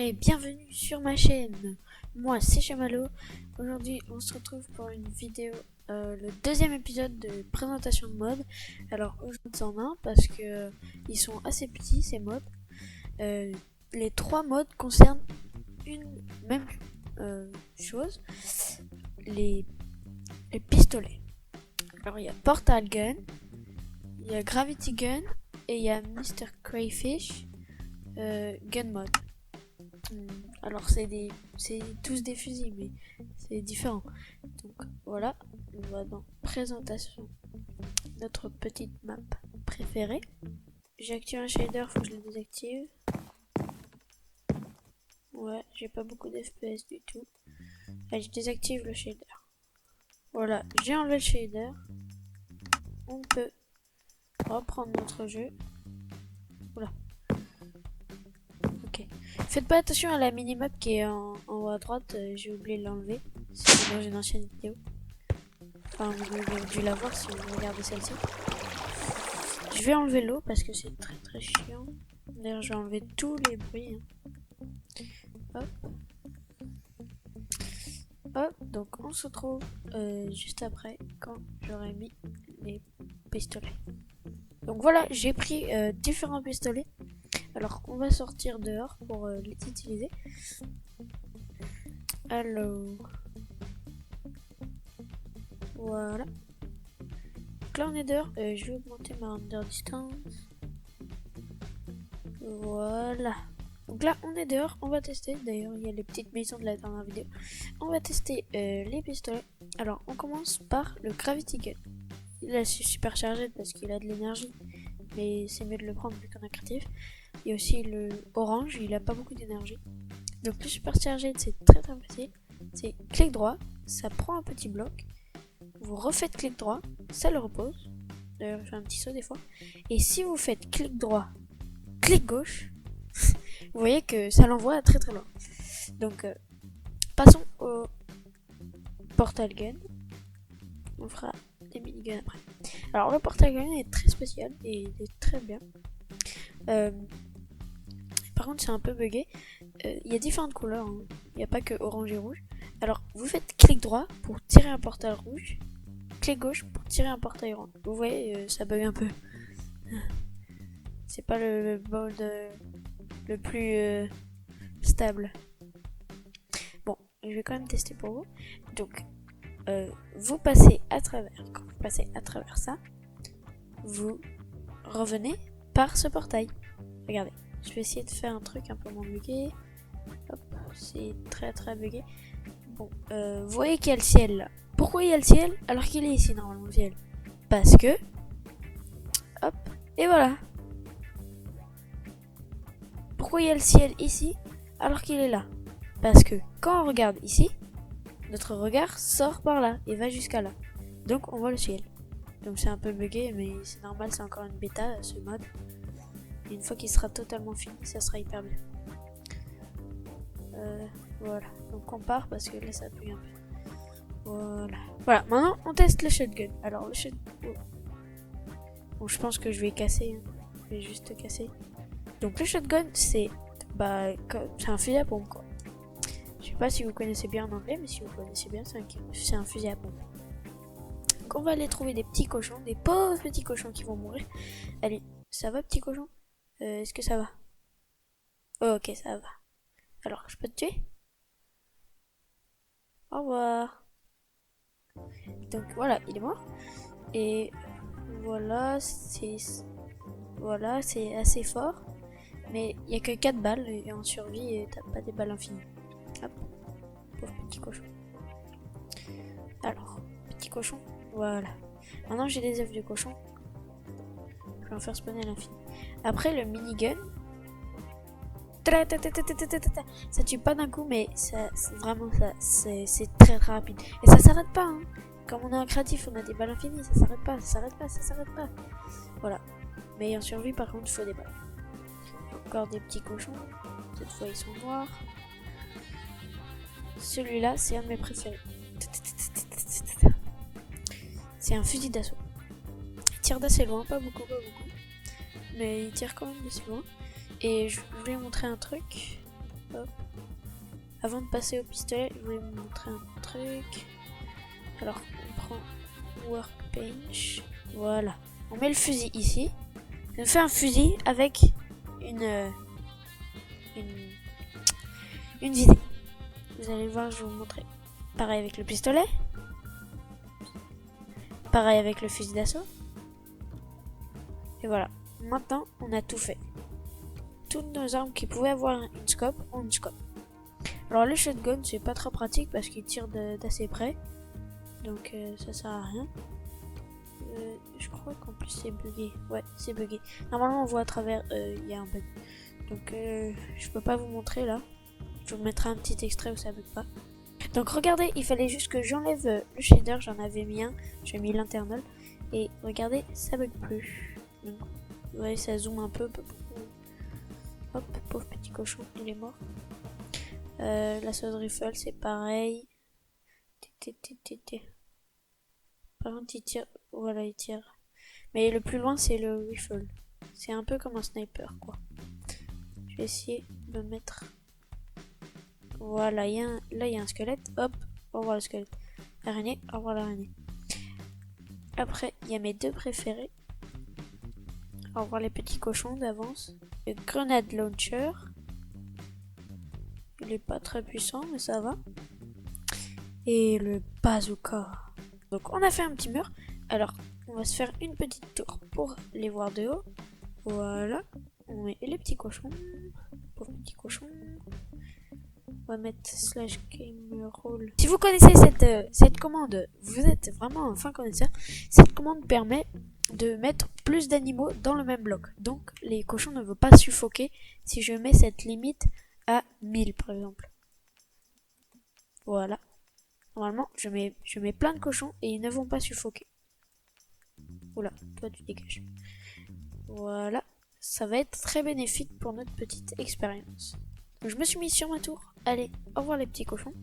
et bienvenue sur ma chaîne. Moi c'est Chamallow. Aujourd'hui on se retrouve pour une vidéo, le deuxième épisode de présentation de mods. Alors aujourd'hui c'en a un parce que ils sont assez petits ces mods. Les trois mods concernent une même chose, les pistolets. Alors il y a Portal Gun, il y a Gravity Gun et il y a Mr. Crayfish Gun Mod. Alors c'est tous des fusils mais c'est différent. Donc voilà, on va dans présentation, notre petite map préférée. J'ai activé un shader, faut que je le désactive. Ouais, j'ai pas beaucoup d'FPS du tout. Allez, je désactive le shader. Voilà, j'ai enlevé le shader. On peut reprendre notre jeu. Oula. Ok. Faites pas attention à la minimap qui est en haut à droite, j'ai oublié de l'enlever. C'est dans une ancienne vidéo. Enfin, vous avez dû la voir si vous regardez celle-ci. Je vais enlever l'eau parce que c'est très très chiant. D'ailleurs, je vais enlever tous les bruits. Hop. Hop, donc on se retrouve juste après quand j'aurai mis les pistolets. Donc voilà, j'ai pris différents pistolets. Alors on va sortir dehors pour les utiliser. Alors voilà. Donc là on est dehors. Je vais augmenter ma render distance. Voilà. Donc là on est dehors, on va tester. D'ailleurs il y a les petites missions de la dernière vidéo. On va tester les pistolets. Alors on commence par le Gravity Gun. Il est super chargé parce qu'il a de l'énergie, mais c'est mieux de le prendre vu qu'on a créatif. Il y a aussi le orange, il a pas beaucoup d'énergie. Donc le super chargé c'est très très facile. C'est clic droit, ça prend un petit bloc. Vous refaites clic droit, ça le repose. D'ailleurs je fais un petit saut des fois. Et si vous faites clic droit, clic gauche, vous voyez que ça l'envoie très très loin. Donc passons au Portal Gun. On fera des miniguns après. Alors le Portal Gun est très spécial et il est très bien. Par contre c'est un peu bugué. Il y a différentes couleurs, hein. Il n'y a pas que orange et rouge. Alors vous faites clic droit pour tirer un portail rouge, clic gauche pour tirer un portail orange. Vous voyez, ça bug un peu. C'est pas le mode le plus stable. Bon, je vais quand même tester pour vous. Donc vous passez à travers. Quand vous passez à travers ça, vous revenez par ce portail. Regardez, je vais essayer de faire un truc un peu moins bugué. Hop, c'est très très bugué. Bon, vous voyez qu'il y a le ciel là. Pourquoi il y a le ciel alors qu'il est ici normalement le ciel? Parce que, hop, et voilà. Pourquoi il y a le ciel ici alors qu'il est là? Parce que quand on regarde ici, notre regard sort par là et va jusqu'à là. Donc on voit le ciel. Donc c'est un peu bugué mais c'est normal, c'est encore une bêta ce mode. Et une fois qu'il sera totalement fini, ça sera hyper bien. Voilà, donc on part parce que là ça bug un peu. Voilà, maintenant on teste le shotgun. Alors le shotgun... Oh. Bon, je pense que je vais casser, hein. Je vais juste casser. Donc le shotgun c'est un fusil à pompe quoi. Je sais pas si vous connaissez bien en anglais, mais si vous connaissez bien, c'est un fusil à pompe. Donc on va aller trouver des petits cochons, des pauvres petits cochons qui vont mourir. Allez, ça va petit cochon? Est-ce que ça va? Oh, ok, ça va. Alors, je peux te tuer? Au revoir. Donc voilà, il est mort. Et voilà, c'est assez fort. Mais il n'y a que 4 balles et en survie, t'as pas des balles infinies. Hop, pauvre petit cochon. Alors, petit cochon, voilà. Maintenant j'ai des œufs de cochon. Je vais en faire spawner à l'infini. Après le minigun, ça tue pas d'un coup, mais ça, vraiment c'est très rapide. Et ça s'arrête pas, hein. Comme on est en créatif, on a des balles infinies, ça s'arrête pas, ça s'arrête pas. Voilà. Mais en survie, par contre, il faut des balles. Encore des petits cochons. Cette fois, ils sont noirs. Celui-là, c'est un de mes préférés. C'est un fusil d'assaut. Il tire d'assez loin, pas beaucoup. Mais il tire quand même d'assez loin. Et je voulais montrer un truc. Hop. Avant de passer au pistolet, je voulais vous montrer un truc. Alors, on prend Workbench. Voilà. On met le fusil ici. On fait un fusil avec une visée. Vous allez voir, je vais vous montrer. Pareil avec le pistolet. Pareil avec le fusil d'assaut. Et voilà. Maintenant, on a tout fait. Toutes nos armes qui pouvaient avoir une scope ont une scope. Alors le shotgun, c'est pas très pratique parce qu'il tire d'assez près. Donc ça sert à rien. Je crois qu'en plus c'est bugué. Ouais, c'est bugué. Normalement on voit à travers, il y a un bug. Donc je peux pas vous montrer là. Je vous mettrai un petit extrait où ça bug pas. Donc regardez, il fallait juste que j'enlève le shader. J'en avais mis un. J'ai mis l'internal. Et regardez, ça bug plus. Donc vous voyez, ça zoome un peu. Hop, pauvre petit cochon, il est mort. L'assaut rifle, c'est pareil. Par contre, il tire. Voilà, il tire. Mais le plus loin, c'est le rifle. C'est un peu comme un sniper, quoi. Je vais essayer de mettre. Voilà, là, il y a un squelette. Hop, au revoir le squelette. Araignée, au revoir l'araignée. Après, il y a mes deux préférés. Au revoir les petits cochons d'avance. Le grenade launcher. Il est pas très puissant, mais ça va. Et le bazooka. Donc on a fait un petit mur. Alors on va se faire une petite tour pour les voir de haut. Voilà. On met les petits cochons. Pauvres petits cochons. On va mettre /gamerroll. Si vous connaissez cette commande, vous êtes vraiment un fin connaisseur. Cette commande permet de mettre plus d'animaux dans le même bloc. Donc les cochons ne vont pas suffoquer si je mets cette limite à 1000 par exemple. Voilà. Normalement, je mets plein de cochons et ils ne vont pas suffoquer. Oula, toi tu dégages. Voilà. Ça va être très bénéfique pour notre petite expérience. Donc, je me suis mis sur ma tour. Allez, au revoir les petits cochons.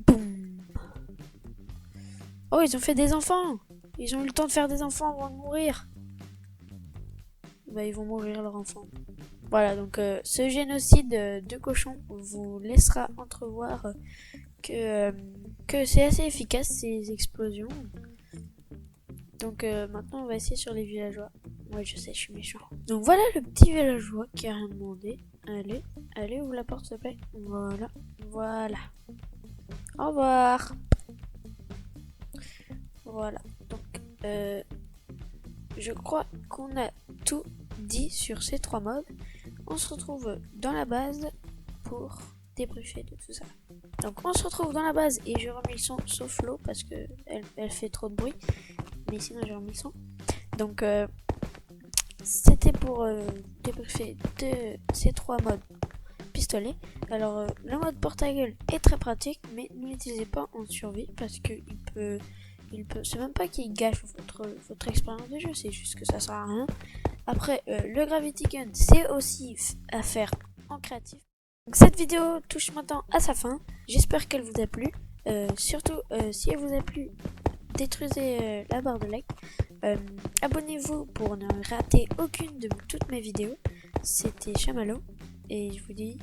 Boum. Oh, ils ont fait des enfants. Ils ont eu le temps de faire des enfants avant de mourir. Bah, ils vont mourir leurs enfants. Voilà, donc ce génocide de cochons vous laissera entrevoir que c'est assez efficace ces explosions. Donc maintenant on va essayer sur les villageois. Ouais, je sais, je suis méchant. Donc voilà le petit villageois qui a rien demandé. Allez, ouvre la porte s'il te plaît. Voilà. Au revoir. Voilà, donc je crois qu'on a tout dit sur ces 3 modes. On se retrouve dans la base pour débriefer de tout ça. Donc on se retrouve dans la base et je remets le son sauf l'eau parce que elle fait trop de bruit. Mais sinon j'ai remis le son. Donc c'était pour débriefer de ces 3 modes pistolet. Alors le mode porte-à-gueule est très pratique, mais ne l'utilisez pas en survie parce que il peut, c'est même pas qu'il gâche votre expérience de jeu, c'est juste que ça sert à rien. Après, le Gravity Gun, c'est aussi à faire en créatif. Donc, cette vidéo touche maintenant à sa fin. J'espère qu'elle vous a plu. Surtout, si elle vous a plu, détruisez la barre de like. Abonnez-vous pour ne rater aucune de toutes mes vidéos. C'était Chamallow et je vous dis